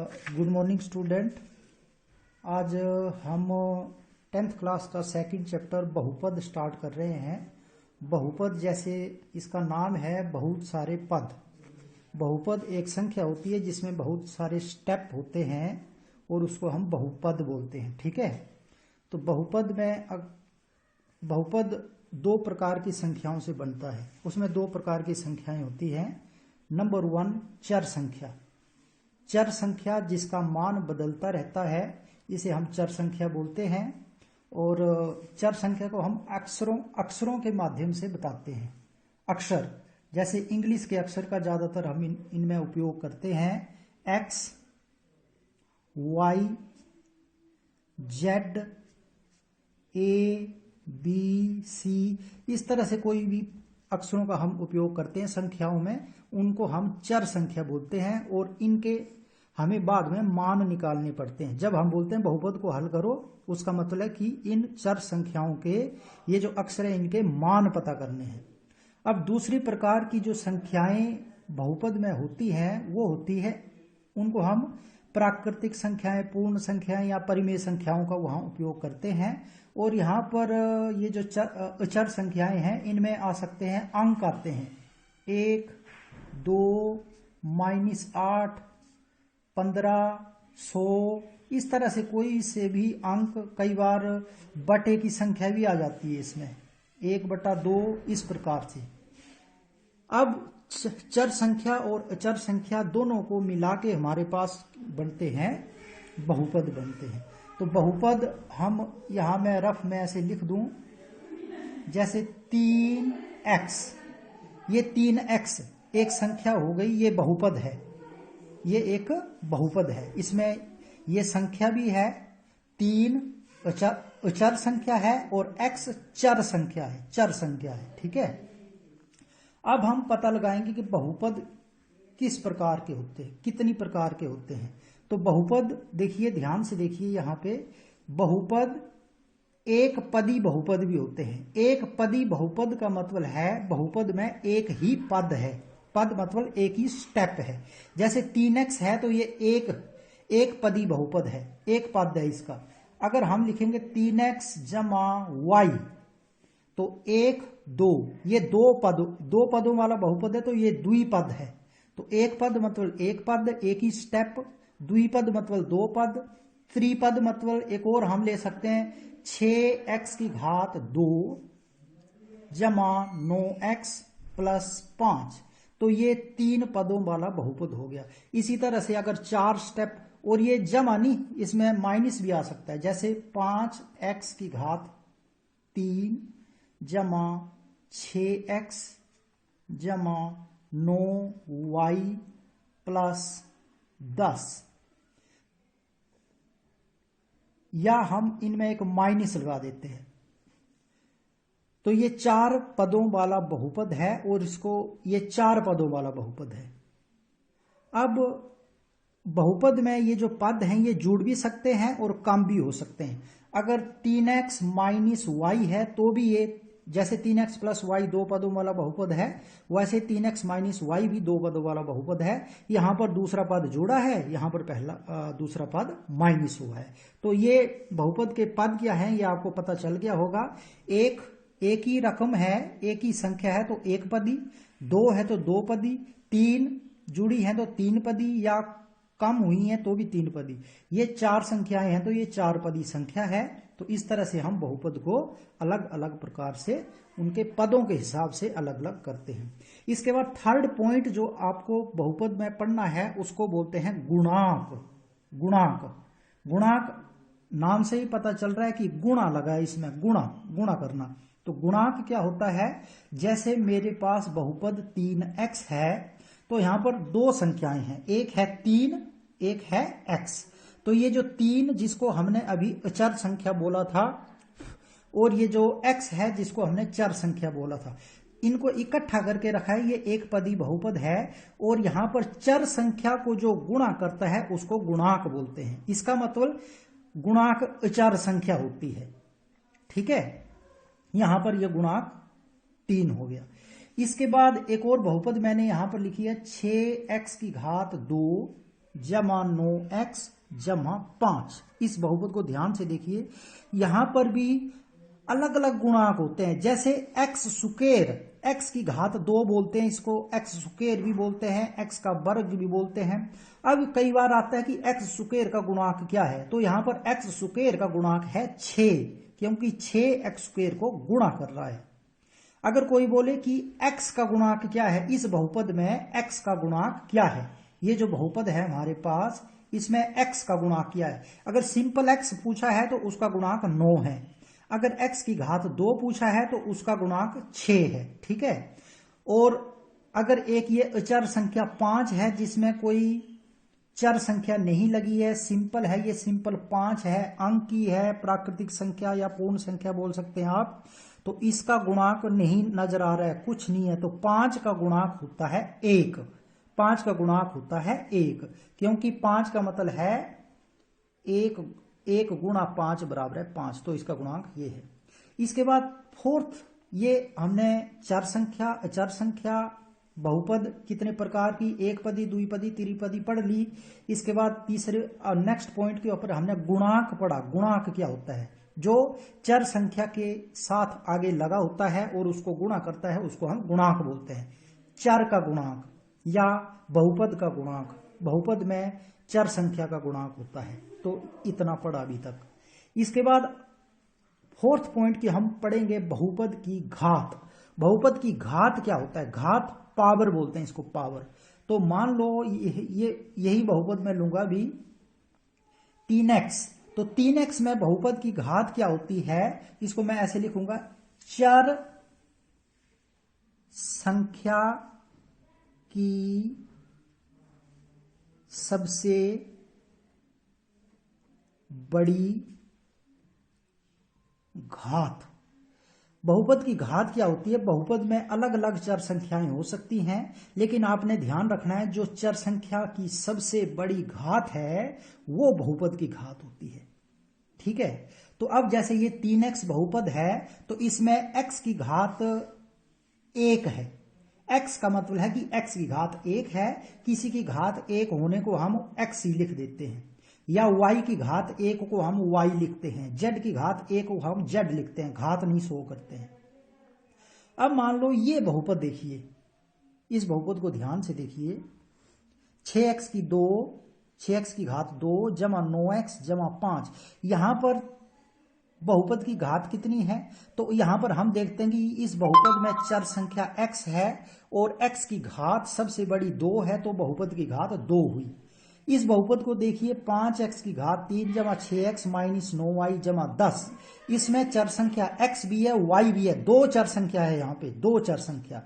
Good morning student. आज हम 10th class का सेकंड चैप्टर बहुपद स्टार्ट कर रहे हैं। बहुपद जैसे इसका नाम है बहुत सारे पद। बहुपद एक संख्या होती है जिसमें बहुत सारे स्टेप होते हैं और उसको हम बहुपद बोलते हैं। ठीक है, तो बहुपद दो प्रकार की संख्याओं से बनता है। उसमें दो प्रकार की संख्याएं होती हैं। नंबर 1 चर संख्या। चर संख्या जिसका मान बदलता रहता है इसे हम चर संख्या बोलते हैं। और चर संख्या को हम अक्षरों के माध्यम से बताते हैं। अक्षर जैसे इंग्लिश के अक्षर का ज्यादातर हम इनमें उपयोग करते हैं। X, Y, Z, A, B, C, इस तरह से कोई भी अक्षरों का हम उपयोग करते हैं संख्याओं में, उनको हम चर संख्या बोलते हैं। और इनके हमें बाद में मान निकालने पड़ते हैं। जब हम बोलते हैं बहुपद को हल करो, उसका मतलब है कि इन चर संख्याओं के ये जो अक्षर है इनके मान पता करने हैं। अब दूसरी प्रकार की जो संख्याएं बहुपद में होती हैं वो होती है, उनको हम प्राकृतिक संख्याएं, पूर्ण संख्याएं या परिमेय संख्याओं का वहां उपयोग करते हैं। और यहाँ पर ये जो चर संख्याएं हैं इनमें आ सकते हैं अंक आते हैं 1, 2, -8, 15, 100, इस तरह से कोई से भी अंक। कई बार बटे की संख्या भी आ जाती है इसमें, 1/2, इस प्रकार से। अब चर संख्या और अचर संख्या दोनों को मिला के हमारे पास बनते हैं बहुपद बनते हैं। तो बहुपद हम यहां मैं रफ में ऐसे लिख दूं, जैसे 3x, ये 3x एक संख्या हो गई, ये बहुपद है, ये एक बहुपद है। इसमें ये संख्या भी है, 3 अचर संख्या है और x चर संख्या है, चर संख्या है। ठीक है, अब हम पता लगाएंगे कि बहुपद किस प्रकार के होते हैं, कितनी प्रकार के होते हैं। तो बहुपद देखिए, ध्यान से देखिए, यहां पे बहुपद एक पदी बहुपद भी होते हैं। एक पदी बहुपद का मतलब है बहुपद में एक ही पद है। पद मतलब एक ही स्टेप है। जैसे 3x है तो ये एक पदी बहुपद है, एक पद है इसका। अगर हम लिखेंगे 3x जमा y तो 1, 2, ये दो पदों वाला बहुपद है, तो ये द्विपद है। तो एक पद मतलब एक पद, एक ही स्टेप। द्विपद मतलब दो पद। त्रिपद मतलब एक और हम ले सकते हैं 6x की घात 2 जमा 9x प्लस 5, तो ये 3 पदों वाला बहुपद हो गया। इसी तरह से अगर 4 स्टेप, और ये जमा नहीं, इसमें माइनस भी आ सकता है, जैसे 5x की घात 3 जमा 6x जमा 9y प्लस 10, या हम इनमें एक माइनस लगा देते हैं। तो ये 4 पदों वाला बहुपद है और इसको ये 4 पदों वाला बहुपद है। अब बहुपद में ये जो पद हैं ये जुड़ भी सकते हैं और कम भी हो सकते हैं। अगर 3x माइनस y है तो भी ये, जैसे 3x प्लस y 2 पदों वाला बहुपद है, वैसे 3x माइनस y भी 2 पदों वाला बहुपद है। यहां पर दूसरा पद जुड़ा है, यहां पर दूसरा पद माइनस हुआ है। तो ये बहुपद के पद क्या हैं ये आपको पता चल गया होगा। एक ही रकम है, एक ही संख्या है तो एक पदी, 2 है तो 2 पदी, 3 जुड़ी है तो 3 पदी, या कम हुई है तो भी 3 पदी। ये 4 संख्याएं हैं तो ये 4 पदी संख्या है। तो इस तरह से हम बहुपद को अलग अलग प्रकार से उनके पदों के हिसाब से अलग अलग करते हैं। इसके बाद थर्ड पॉइंट जो आपको बहुपद में पढ़ना है उसको बोलते हैं गुणांक। गुणांक नाम से ही पता चल रहा है कि गुणा लगा है इसमें, गुणा करना। तो गुणांक क्या होता है, जैसे मेरे पास बहुपद 3x है तो यहां पर 2 संख्याएं हैं, एक है 3, एक है x। तो ये जो 3 जिसको हमने अभी अचर संख्या बोला था, और ये जो x है जिसको हमने चर संख्या बोला था, इनको इकट्ठा करके रखा है, ये एक पदी बहुपद है। और यहां पर चर संख्या को जो गुणा करता है उसको गुणांक बोलते हैं। इसका मतलब गुणांक अचर संख्या होती है। ठीक है, यहां पर यह गुणांक 3 हो गया। इसके बाद एक और बहुपद मैंने यहां पर लिखी है 6x की घात 2 जमा 9x जमा 5। इस बहुपद को ध्यान से देखिए, यहां पर भी अलग अलग गुणांक होते हैं। जैसे x स्क्वायर, x की घात 2 बोलते हैं इसको, x स्क्वायर भी बोलते हैं, x का वर्ग भी बोलते हैं। अब कई बार आता है कि x स्क्वायर का गुणांक क्या है, तो यहां पर x स्क्वायर का गुणांक है 6, क्योंकि 6x स्क्वायर को गुणा कर रहा है। अगर कोई बोले कि x का गुणांक क्या है, इस बहुपद में x का गुणांक क्या है, ये जो बहुपद है हमारे पास, इसमें x का गुणांक क्या है। अगर सिंपल x पूछा है तो उसका गुणांक 9 है। अगर x की घात 2 पूछा है तो उसका गुणांक 6 है। ठीक है। और अगर एक ये अचर संख्या 5 है जिसमें कोई चर संख्या नहीं लगी है, सिंपल है, ये सिंपल 5 है, अंक की है, प्राकृतिक संख्या या पूर्ण संख्या बोल सकते हैं आप, तो इसका गुणांक नहीं नजर आ रहा है, कुछ नहीं है, तो 5 का गुणांक होता है 1। 5 का गुणांक होता है 1, क्योंकि 5 का मतलब है 1 गुणा 5 बराबर है 5, तो इसका गुणांक ये है। इसके बाद फोर्थ, ये हमने चर संख्या, अचर संख्या, बहुपद कितने प्रकार की, एक पदी, द्विपदी, त्रिपदी पढ़ ली। इसके बाद तीसरे नेक्स्ट पॉइंट के ऊपर हमने गुणांक पढ़ा। गुणांक क्या होता है, जो चर संख्या के साथ आगे लगा होता है और उसको गुणा करता है, उसको हम गुणांक बोलते हैं। चर का गुणांक या बहुपद का गुणांक, बहुपद में चर संख्या का गुणांक होता है। तो इतना पढ़ा अभी तक। इसके बाद फोर्थ पॉइंट की हम पढ़ेंगे बहुपद की घात। बहुपद की घात क्या होता है, घात पावर बोलते हैं इसको, पावर। तो मान लो यही बहुपद मैं लूंगा भी 3x, तो 3x में बहुपद की घात क्या होती है, इसको मैं ऐसे लिखूंगा, चर संख्या की सबसे बड़ी घात। बहुपद की घात क्या होती है, बहुपद में अलग अलग चर संख्याएं हो सकती हैं, लेकिन आपने ध्यान रखना है जो चर संख्या की सबसे बड़ी घात है वो बहुपद की घात होती है। ठीक है। तो अब जैसे ये 3x बहुपद है, तो इसमें x की घात 1 है। x का मतलब है कि x की घात 1 है, किसी की घात 1 होने को हम x ही लिख देते हैं, या y की घात 1 को हम y लिखते हैं, z की घात 1 को हम z लिखते हैं, घात नहीं शो करते हैं। अब मान लो ये बहुपद देखिए, इस बहुपद को ध्यान से देखिए, 6x की घात 2 जमा 9x जमा 5। यहां पर बहुपद की घात कितनी है, तो यहां पर हम देखते हैं कि इस बहुपद में चर संख्या x है और x की घात सबसे बड़ी 2 है, तो बहुपद की घात 2 हुई। इस बहुपद को देखिए, 5x की घात 3 जमा 6x माइनस 9y जमा 10। इसमें चर संख्या x भी है, y भी है, 2 चर संख्या है, यहां पे 2 चर संख्या,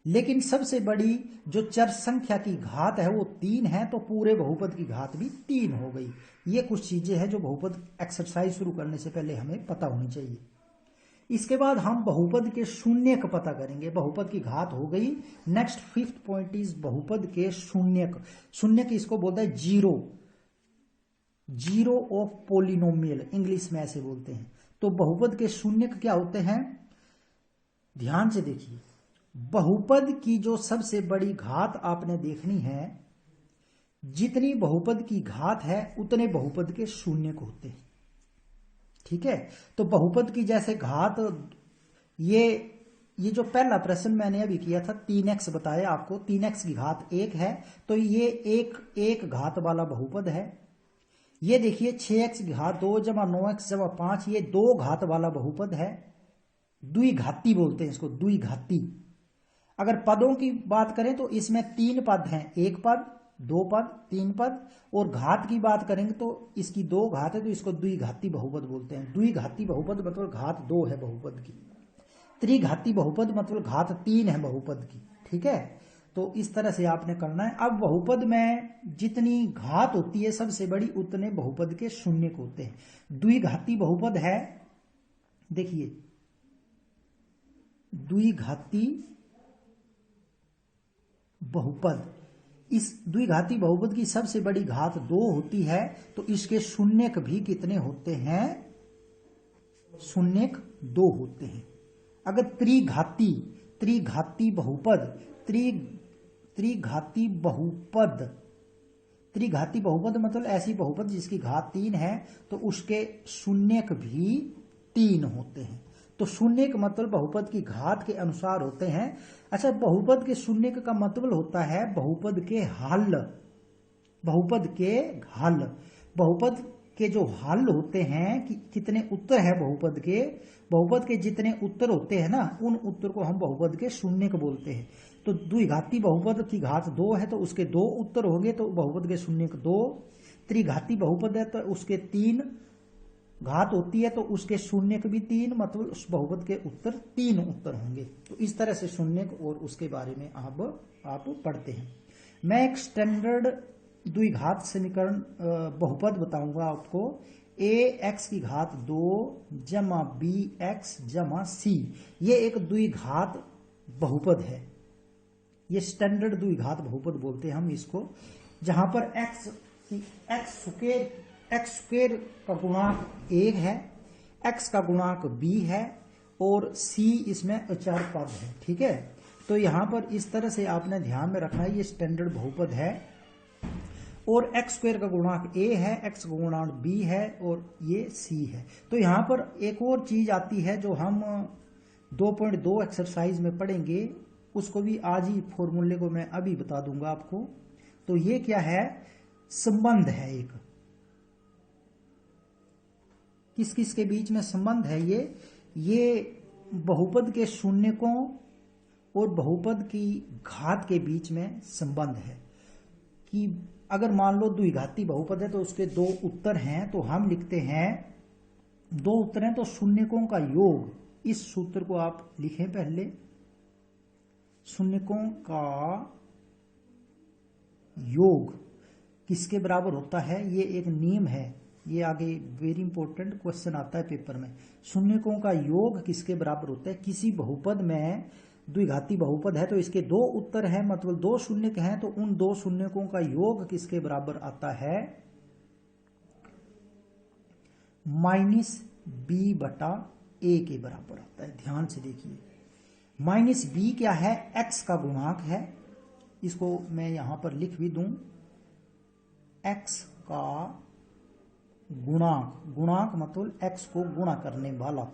लेकिन सबसे बड़ी जो चर संख्या की घात है वो 3 है, तो पूरे बहुपद की घात भी 3 हो गई। ये कुछ चीजें हैं जो बहुपद एक्सरसाइज शुरू करने से पहले हमें पता होनी चाहिए। इसके बाद हम बहुपद के शून्य का पता करेंगे। बहुपद की घात हो गई। नेक्स्ट फिफ्थ पॉइंट इज बहुपद के शून्यक। शून्यक इसको बोलता है zero, zero of polynomial, English में ऐसे बोलते हैं। तो बहुपद के शून्यक क्या होते हैं, ध्यान से देखिए। बहुपद की जो सबसे बड़ी घात आपने देखनी है, जितनी बहुपद की घात है उतने बहुपद के शून्यक होते हैं। ठीक है। तो बहुपद की जैसे घात, ये जो पहला प्रश्न मैंने अभी किया था, 3x बताया आपको, 3x की घात 1 है, तो ये एक घात वाला बहुपद है। ये देखिए 6x की घात 2 जमा 9x जमा 5, ये 2 घात वाला बहुपद है, द्विघाती बोलते हैं इसको, द्विघाती। अगर पदों की बात करें तो इसमें 3 पद हैं, 1 पद, 2 पद, 3 पद, और घात की बात करेंगे तो इसकी 2 घात है, तो इसको द्विघाती बहुपद बोलते हैं। द्विघाती बहुपद मतलब घात 2 है बहुपद की। त्रिघाती बहुपद मतलब घात 3 है बहुपद की। ठीक है। तो इस तरह से आपने करना है। अब बहुपद में जितनी घात होती है सबसे बड़ी, उतने बहुपद के शून्यक होते हैं। द्विघाती बहुपद है, देखिए द्विघाती बहुपद, इस द्विघाती बहुपद की सबसे बड़ी घात 2 होती है, तो इसके शून्यक भी कितने होते हैं, शून्यक 2 होते हैं। अगर त्रिघाती बहुपद त्रिघाती बहुपद मतलब ऐसी बहुपद जिसकी घात 3 है तो उसके शून्यक भी 3 होते हैं। तो शून्यक मतलब बहुपद की घात के अनुसार होते हैं। अच्छा, बहुपद के शून्यक का मतलब होता है बहुपद के हल, बहुपद के हल। बहुपद के जो हल होते हैं कि कितने उत्तर है बहुपद के जितने उत्तर होते हैं ना, उन उत्तर को हम बहुपद के शून्यक बोलते हैं। तो द्विघाती बहुपद की घात 2 है तो उसके 2 उत्तर होंगे तो बहुपद के शून्यक 2। त्रिघाती बहुपद है तो उसके 3 घात होती है तो उसके शून्यक भी 3, मतलब उस बहुपद के उत्तर 3 उत्तर होंगे। तो इस तरह से शून्यक और उसके बारे में आप पढ़ते हैं। मैं एक स्टैंडर्ड द्विघात समीकरण बहुपद बताऊंगा आपको। ए एक्स की घात 2 जमा बी एक्स जमा सी, ये एक द्विघात बहुपद है। ये स्टैंडर्ड द्विघात बहुपद बोलते हैं हम इसको, जहां पर एक्स स्क्वेर का गुणांक 1 है, एक्स का गुणांक b है और c इसमें अचर पद है। ठीक है, तो यहां पर इस तरह से आपने ध्यान में रखना है, ये स्टैंडर्ड बहुपद है और एक्स स्क्वेर का गुणांक a है, एक्स का गुणांक b है और ये c है। तो यहां पर एक और चीज आती है जो हम 2.2 एक्सरसाइज में पढ़ेंगे, उसको भी आज ही फॉर्मूले को मैं अभी बता दूंगा आपको। तो ये क्या है, संबंध है एक, किस किस के बीच में संबंध है ये बहुपद के शून्यकों और बहुपद की घात के बीच में संबंध है। कि अगर मान लो द्विघाती बहुपद है तो उसके 2 उत्तर हैं तो हम लिखते हैं 2 उत्तर हैं तो शून्यकों का योग, इस सूत्र को आप लिखें पहले, शून्यकों का योग किसके बराबर होता है, ये एक नियम है, ये आगे वेरी इंपॉर्टेंट क्वेश्चन आता है पेपर में। शून्यकों का योग किसके बराबर होता है, किसी बहुपद में द्विघाती बहुपद है तो इसके 2 उत्तर हैं, मतलब 2 शून्यक हैं, तो उन 2 शून्यकों का योग किसके बराबर आता है, -b/a के बराबर आता है। ध्यान से देखिए, -b क्या है, x का गुणांक है, इसको मैं यहां पर लिख भी दूं, x का गुणांक मतलब x को गुणा करने वाला,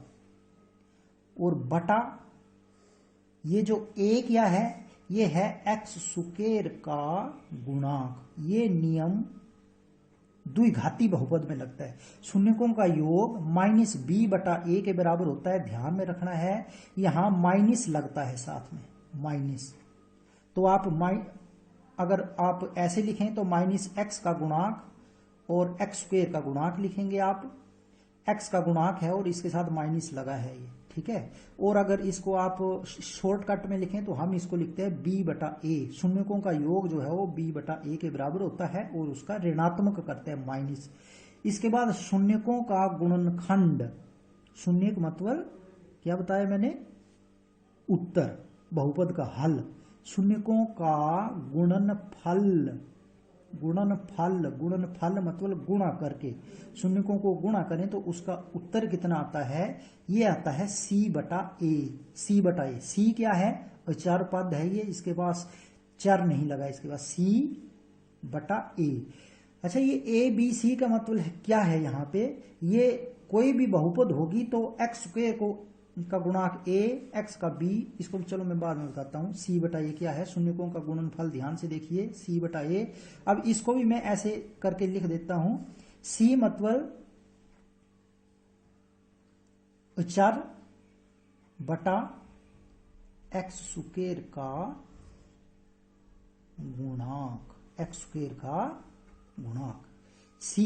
और बटा ये जो a क्या है, ये है एक्स स्क्वायर का गुणांक। ये नियम द्विघाती बहुपद में लगता है। शून्यकों का योग -b/a के बराबर होता है, ध्यान में रखना है, यहां माइनस लगता है साथ में, माइनस। तो आप अगर आप ऐसे लिखें तो -x का गुणांक और एक्स स्क्वायर का गुणांक लिखेंगे आप, x का गुणांक है और इसके साथ माइनस लगा है ये, ठीक है। और अगर इसको आप शॉर्टकट में लिखें तो हम इसको लिखते हैं b/a। शून्यकों का योग जो है वो b/a के बराबर होता है और उसका ऋणात्मक करते हैं, माइनस। इसके बाद शून्यकों का गुणनखंड, शून्यक मतलब क्या बताया मैंने, उत्तर, बहुपद का हल। शून्यकों का गुणनफल मतलब गुणा करके, शून्यकों को गुणा करें तो उसका उत्तर कितना आता है, ये आता है c/a। c क्या है, अचर पद है ये, इसके पास चर नहीं लगा, इसके पास c/a। अच्छा, ये a b c का मतलब क्या है, यहाँ पे ये कोई भी बहुपद होगी तो एक्स स्क्वायर को का गुणांक a, x का b, इसको चलो मैं बाद में बताता हूँ। c/a क्या है, शून्यकों का गुणनफल, ध्यान से देखिए, c/a। अब इसको भी मैं ऐसे करके लिख देता हूं, c मतलब अचर बटा एक्स स्क्वायर का गुणांक, एक्स स्क्वायर का गुणांक, c,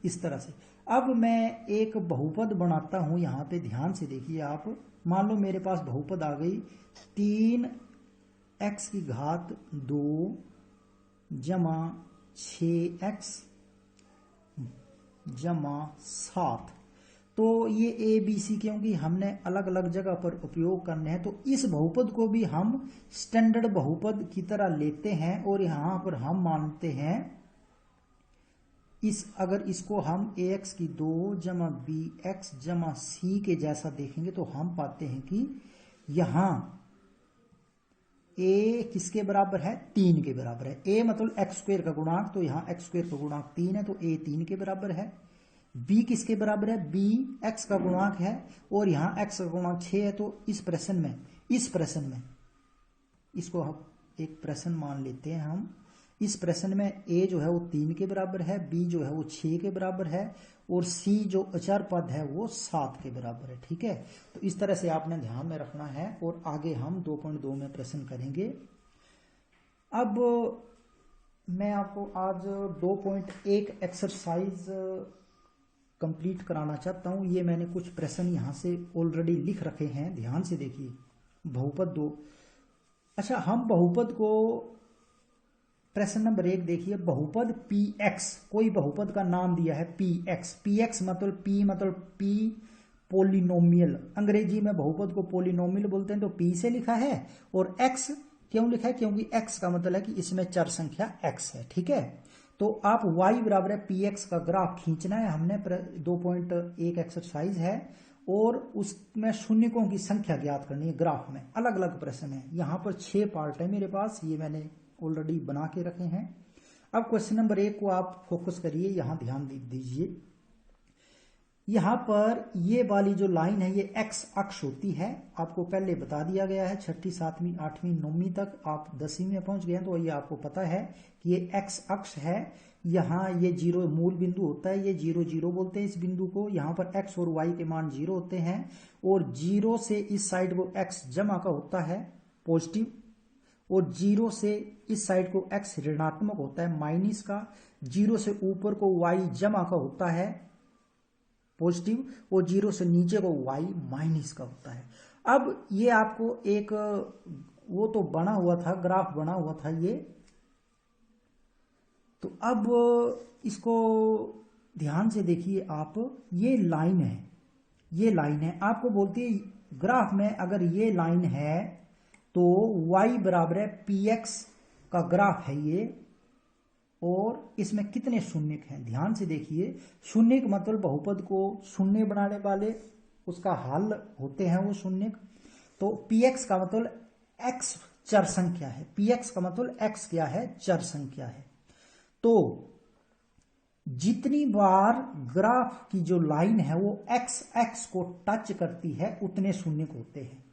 इस तरह से। अब मैं एक बहुपद बनाता हूं, यहां पे ध्यान से देखिए आप। मान लो मेरे पास बहुपद आ गई 3x की घात 2 जमा 6x जमा 7। तो ये a b c क्योंकि हमने अलग अलग जगह पर उपयोग करने हैं तो इस बहुपद को भी हम स्टैंडर्ड बहुपद की तरह लेते हैं और यहां पर हम मानते हैं अगर इसको हम ax की 2 जमा bx जमा c के जैसा देखेंगे तो हम पाते हैं कि यहां ए किसके बराबर है? 3 के बराबर है। ए मतलब एक्स स्क्वायर का गुणांक, तो यहाँ एक्स स्क्वायर का गुणांक 3 है, तो ए 3 के बराबर है। बी किसके बराबर है? बी एक्स का गुणांक है और यहाँ एक्स का गुणांक 6 है। तो इस प्रश्न में इसको हम एक प्रश्न मान लेते हैं हम। इस प्रश्न में ए जो है वो 3 के बराबर है, बी जो है वो 6 के बराबर है और सी जो अचर पद है वो 7 के बराबर है। ठीक है, तो इस तरह से आपने ध्यान में रखना है और आगे हम 2.2 में प्रश्न करेंगे। अब मैं आपको आज 2.1 एक्सरसाइज कंप्लीट कराना चाहता हूं। ये मैंने कुछ प्रश्न यहां से ऑलरेडी लिख रखे हैं, ध्यान से देखिए। बहुपद 2, अच्छा हम बहुपद को, प्रश्न नंबर 1 देखिए, बहुपद px, कोई बहुपद का नाम दिया है px मतलब p पोलिनोमियल, अंग्रेजी में बहुपद को पोलिनोमियल बोलते हैं, तो p से लिखा है। और x क्यों लिखा है? क्योंकि x का मतलब है कि इसमें चर संख्या x है। ठीक है, तो आप y बराबर है px का ग्राफ खींचना है हमने। 2.1 एक्सरसाइज है और उसमें शून्यकों की संख्या ज्ञात करनी है। ग्राफ में अलग अलग प्रश्न है, यहाँ पर 6 पार्ट है मेरे पास, ये मैंने ऑलरेडी बना के रखे हैं। अब क्वेश्चन नंबर 1 को आप फोकस करिए, यहां ध्यान दीजिए। यहां पर ये वाली जो लाइन है ये एक्स अक्ष होती है, आपको पहले बता दिया गया है। 6ठी 7वीं 8वीं 9वीं तक आप 10वीं में पहुंच गए हैं तो ये आपको पता है कि ये एक्स अक्ष है। यहाँ ये 0 मूल बिंदु होता है, ये 0 0 बोलते हैं इस बिंदु को। यहाँ पर x और y के मान 0 होते हैं और 0 से इस साइड को x जमा का होता है पॉजिटिव, और 0 से इस साइड को x ऋणात्मक होता है माइनस का। 0 से ऊपर को y जमा का होता है पॉजिटिव और 0 से नीचे को y माइनस का होता है। अब ये आपको एक वो तो बना हुआ था, ग्राफ बना हुआ था ये, तो अब इसको ध्यान से देखिए आप। ये लाइन है, ये लाइन है, आपको बोलती है ग्राफ में अगर ये लाइन है तो y बराबर है px का ग्राफ है ये, और इसमें कितने शून्यक हैं? ध्यान से देखिए। शून्यक मतलब बहुपद को शून्य बनाने वाले, उसका हल होते हैं वो शून्यक। तो px का मतलब x चर संख्या है, px का मतलब x क्या है? चर संख्या है। तो जितनी बार ग्राफ की जो लाइन है वो x एक्स को टच करती है उतने शून्यक होते हैं।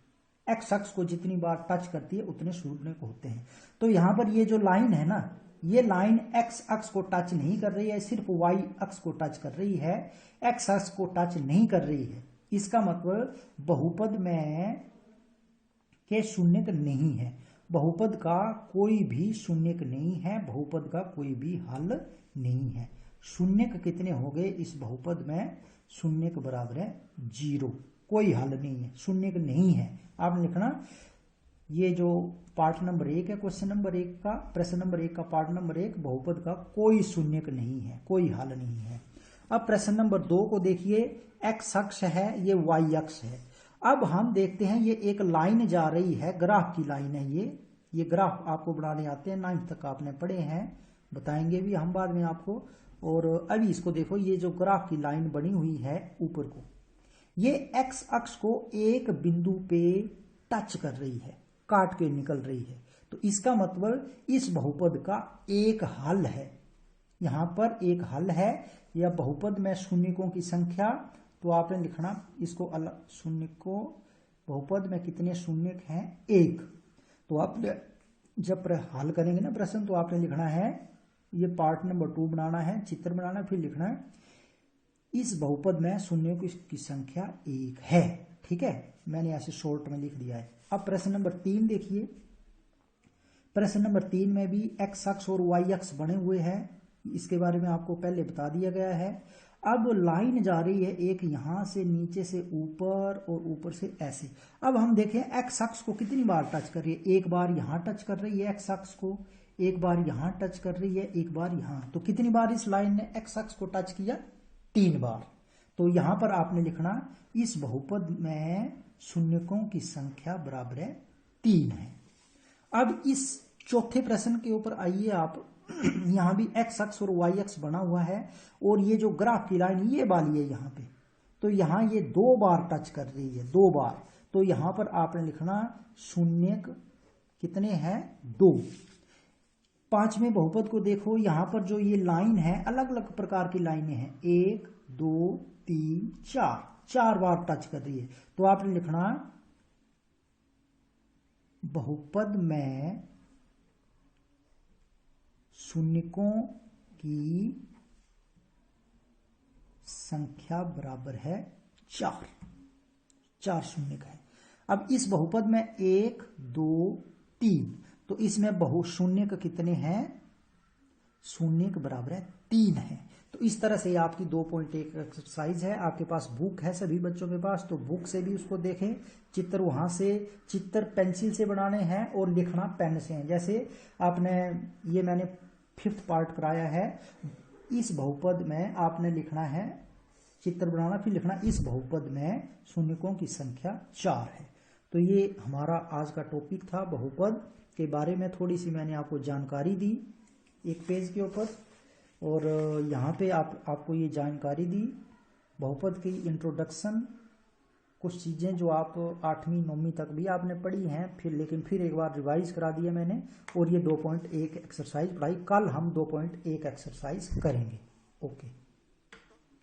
x अक्ष को जितनी बार टच करती है उतने शून्यक होते हैं। तो यहां पर ये जो लाइन है ना, ये लाइन x अक्ष को टच नहीं कर रही है, सिर्फ y अक्ष को टच कर रही है, x अक्ष को टच नहीं कर रही है। इसका मतलब बहुपद में के शून्यक नहीं है, बहुपद का कोई भी शून्यक नहीं है, बहुपद का कोई भी हल नहीं है। शून्यक कितने हो गए इस बहुपद में? शून्यक बराबर है 0, कोई हल नहीं है, शून्यक नहीं है। आपने लिखना ये जो पार्ट नंबर 1 है क्वेश्चन नंबर 1 का, प्रश्न नंबर 1 का पार्ट नंबर 1, बहुपद का कोई शून्यक नहीं है, कोई हल नहीं है। अब प्रश्न नंबर 2 को देखिए, x अक्ष है, ये y अक्ष है। अब हम देखते हैं ये एक लाइन जा रही है, ग्राफ की लाइन है ये ग्राफ आपको बनाने आते हैं, 9th तक आपने पढ़े हैं, बताएंगे भी हम बाद में आपको। और अभी इसको देखो, ये जो ग्राफ की लाइन बनी हुई है ऊपर को, ये x अक्ष को एक बिंदु पे टच कर रही है, काट के निकल रही है। तो इसका मतलब इस बहुपद का एक हल है, यहां पर एक हल है। या बहुपद में शून्यकों की संख्या, तो आपने लिखना इसको अलग, शून्य को बहुपद में कितने शून्यक हैं? 1। तो आप जब हल करेंगे ना प्रश्न, तो आपने लिखना है, ये पार्ट नंबर 2 बनाना है, चित्र बनाना है, फिर लिखना है इस बहुपद में शून्यों की संख्या 1 है। ठीक है, मैंने ऐसे शॉर्ट में लिख दिया है। अब प्रश्न नंबर 3 देखिए, प्रश्न नंबर 3 में भी x अक्ष और y अक्ष बने हुए हैं, इसके बारे में आपको पहले बता दिया गया है। अब लाइन जा रही है एक यहां से नीचे से ऊपर और ऊपर से ऐसे। अब हम देखें x अक्ष को कितनी बार टच कर रही है? एक बार यहां टच कर रही है x अक्ष को, एक बार यहां टच कर रही है, एक बार यहां। तो कितनी बार इस लाइन ने x अक्ष को टच किया? 3 बार। तो यहां पर आपने लिखना इस बहुपद में शून्यकों की संख्या बराबर है 3 है। अब इस चौथे प्रश्न के ऊपर आइए आप। यहां भी x अक्ष और y अक्ष बना हुआ है और ये जो ग्राफ की लाइन ये वाली है यहां पे, तो यहां ये 2 बार टच कर रही है, 2 बार। तो यहां पर आपने लिखना शून्यक कितने हैं 2। पांचवें बहुपद को देखो, यहां पर जो ये लाइन है अलग अलग प्रकार की लाइनें हैं, 1 2 3 4, 4 बार टच कर रही है। तो आपने लिखना बहुपद में शून्यकों की संख्या बराबर है 4, 4 शून्य है। अब इस बहुपद में 1 2 3, तो इसमें बहु शून्य का कितने हैं, शून्य के बराबर है 3 है। तो इस तरह से आपकी 2.1 एक्सरसाइज है। आपके पास बुक है सभी बच्चों के पास, तो बुक से भी उसको देखें। चित्र वहां से, चित्र पेंसिल से बनाने हैं और लिखना पेन से है। जैसे आपने ये मैंने 5th पार्ट कराया है, इस बहुपद में आपने लिखना है, चित्र बनाना, फिर लिखना इस बहुपद में शून्यकों की संख्या 4 है। तो ये हमारा आज का टॉपिक था, बहुपद के बारे में थोड़ी सी मैंने आपको जानकारी दी एक पेज के ऊपर, और यहाँ पे आपको ये जानकारी दी बहुपद की इंट्रोडक्शन, कुछ चीज़ें जो आप 8वीं 9वीं तक भी आपने पढ़ी हैं, लेकिन फिर एक बार रिवाइज करा दिया मैंने। और ये 2.1 एक्सरसाइज पढ़ाई, कल हम 2.1 एक्सरसाइज करेंगे। ओके।